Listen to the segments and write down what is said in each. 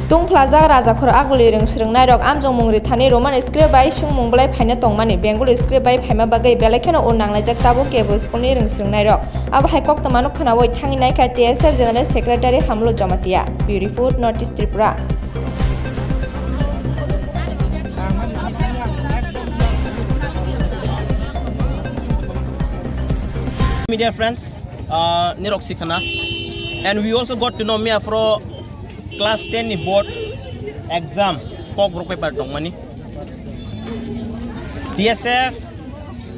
Tungphulajak rajakhor aguli rong srwngnai rok amjong mungri thani Roman script bai singmung blai phaina tongmani Bengali script bai Phaimabai belekheno o nanglajak tabo kebo school ni rong srwngnai rok abo hai kokta manuk khanawoi thanginai kha TSF General Secretary Hamlo Jamatia Bureau Report Notice Tripura. Media friends, Nirok Sikhana, and we also got to know me after class 10 board exam kok brok paper dong mani TSF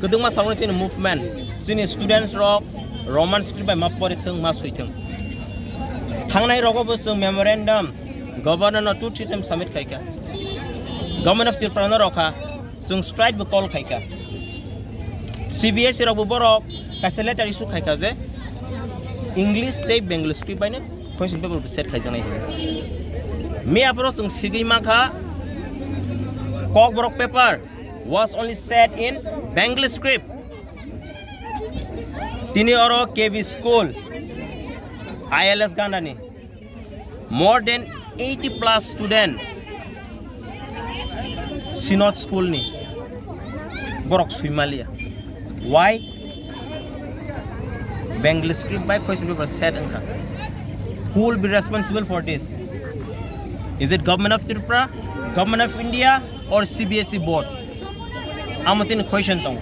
kedung mas salon cini movement cini students rock Roman script by mapori tung masuitung hangnai rogo busung memorandum governor no 2-3 times summit kaika government of Tripura roka sung strike bukol kaika CBSE rogo borok kaisa letter issue kaika je English tape Bengali script by ne question paper set khai janai me apro sung sigi makha kok brok paper was only set in Bengali script tini oro KB school ILS ganani more than 80 plus student sinot school ni borok suimalia why Bengali script by question paper set angka. Who will be responsible for this? Is it government of Tripura, government of India, or CBSE board? I'm asking question tong.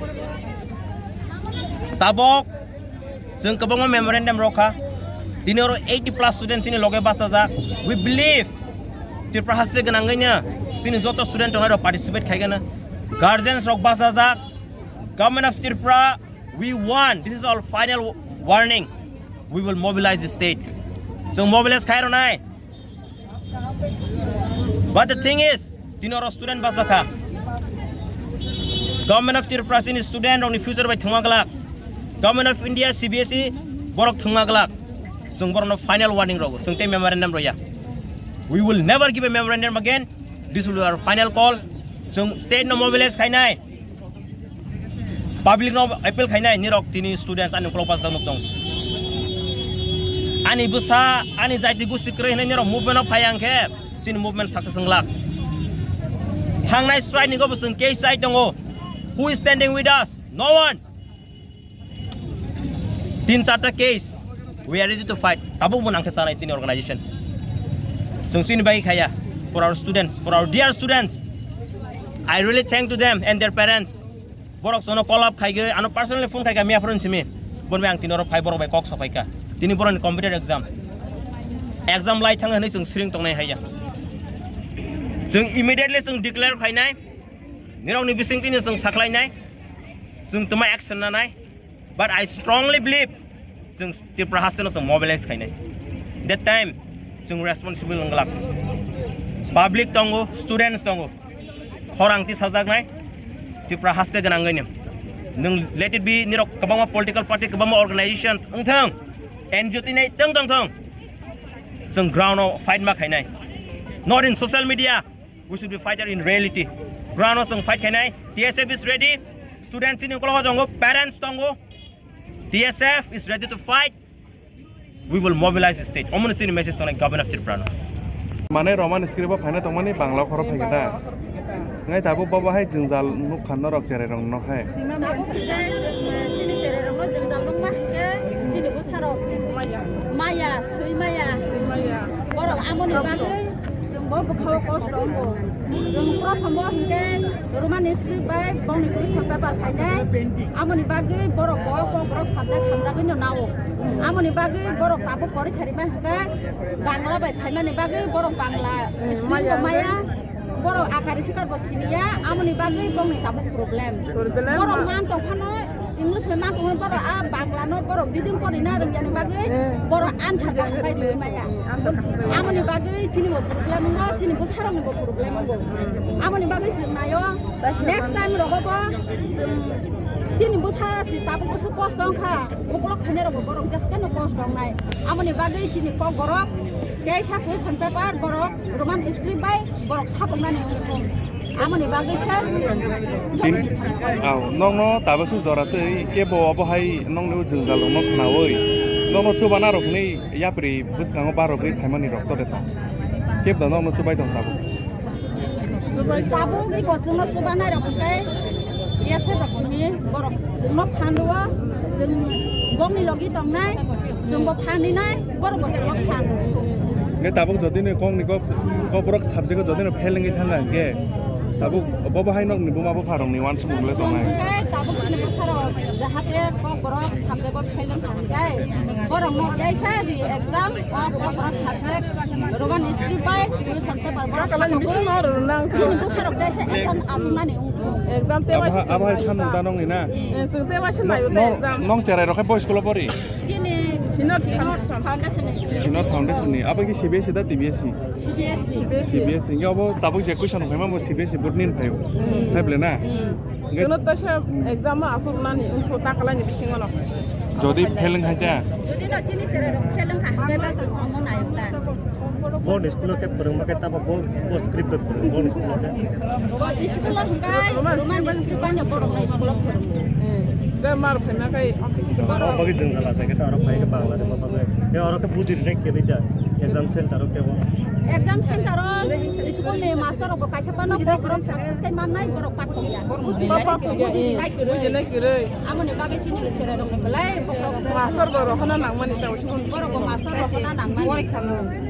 Tabok, jeng kabang memorandum roka. Dinero 80 plus students ini loge basaja. We believe Tripura hasil genangannya. Sini joto student tong ada participate kaigana. Guardians rok basaja. Government of Tripura, we want. This is our final warning. We will mobilize the state. So mobilize kairo nai. But the thing is, tinoro student basaka. Government of Tripura sini student on the future by thungaglak. Government of India CBSE borok thungaglak. Sung borok no final warning rogo. Sung te memorandum roya. We will never give a memorandum again. This will be our final call. Sung state no mobilize kai nai. Public no appeal kai nai nirok tini students anu klopas samuk dong. Ani busa, ani zaiti gusi kere ini nero movement of hayang ke, sini movement success ngelak. Hang nice strike ni go busung case side dongo. Who is standing with us? No one. Tin charta case, we are ready to fight. Tabu pun angkat sana sini organization. Sung sini bagi kaya for our students, for our dear students. I really thank to them and their parents. Borok sono call up kaya, anu personally phone kaya mi apron sini. Bon bang tinoro fight borok by kok sapai ka. Tini boron computer exam lai thang hanai sung sring tong nai haya sung immediately sung declare khai nai nirong ni bising tini sung saklai nai sung tuma action na nai but I strongly believe sung Tripura hasten sung mobilize khai nai that time sung responsible nglak public tongo students tongo horang ti sajak nai Tripura haste ganangai nung let it be nirok kabama political party kabama organization thang NGO tinai tong some ground of fight ma khainai not in social media we should be fighter in reality ground of some fight khainai TSF is ready students in kolo jongo parents tongo TSF is ready to fight we will mobilize the state omon sini message to government of Tripura mane Roman script phaina tongmani Bangla khoro phaigata ngai tabu baba hai jingjal nuk khan rok jere rong nok hai Maya, sui Maya, borok amoni bagai, semua bukaw kos rombo, semua kamu hingga rumah nisri baik, bang nikui sampai berkaitan, amoni bagai borok borok sampai kamera gini nawo, amoni bagai borok tabu kori karima hingga Bangla baik, Phaimani bagai borok Bangla, Maya, borok akarisikan bosini ya, amoni bagai bang nik tabu problem, borok mantong kano. English memang orang baru Bangla no baru bidim kori na orang jadi bagi baru ansar sampai di Maya. Amun di bagi sini mau problem no, sini bos haram mau problem no. Amun di bagi sini mayo, next time rogo bo, sini bos ha si tapi bos kos dong ka, bukulok hanya rogo baru jaskan no kos dong nai. Amun di bagi sini kok baru, kayak siapa sampai baru Roman script baik baru sapung nani untuk. Amoni bagai sar. Nong no tabak su zora tei kebo abo hai nong no jingjal nok nawoi. Nong no coba na rok ni yapri Buskango ba rok ni Phaimani rok to deta. Kep da nok no chubai dong tabu. Tabu cái của chúng nó số ban này được cái TSF được gì borok chúng nó phan đua chúng bom đi logi tông này chúng bom phan đi này borok của chúng nó phan Ngai tabu jodi ne kong ni ko borok subject jodi ne failing ngai than la ge tabu baba hai nok ni buma bo pharong ni wan sum le tong nai. cái tabu sini có sao jahatnya kok borok subject bom failing kan cái borok mau cái sao thì exam kok borok subject roman script bay itu sampai borok Kalau ni bisa orang renang tu. itu sarok deh saya exam asuman nih Exam tewa Aba hai san da nong ni na. Sing tewa sih naik udah exam. Nong cerai ro khai boys school pori. sini Sinot foundation nih Sinot foundation ni. Aba ki CBSE da TBSE. CBSE CBSE ngi abo tabu je question phai ma mo CBSE board nin phayo. Hai ble na. Sinot tu sih exam asal nani untuk tak kalau ni bisa ngono. Jodi failing hai ja. jadi nak sini saya dong film kan bebas ngomong naik kan Bon school ke perumah kita apa bon script bon school ke. di sekolah kan roman skripanya borong naik sekolah Dah maru pernah kai. Oh bagi jenggal asa kita orang baik ke Bangla de bapak baik. Ya orang ke bujir rek ke beda. Exam center ke bon. exam center di sekolah nih master apa kasih apa nak program sukses kan mana yang borong patut ya Bapa tu je. Bukan nak kira. amun nih bagi sini ke saya dong belai Masar baru kena nak mani tahu sih. borong master apa nang mana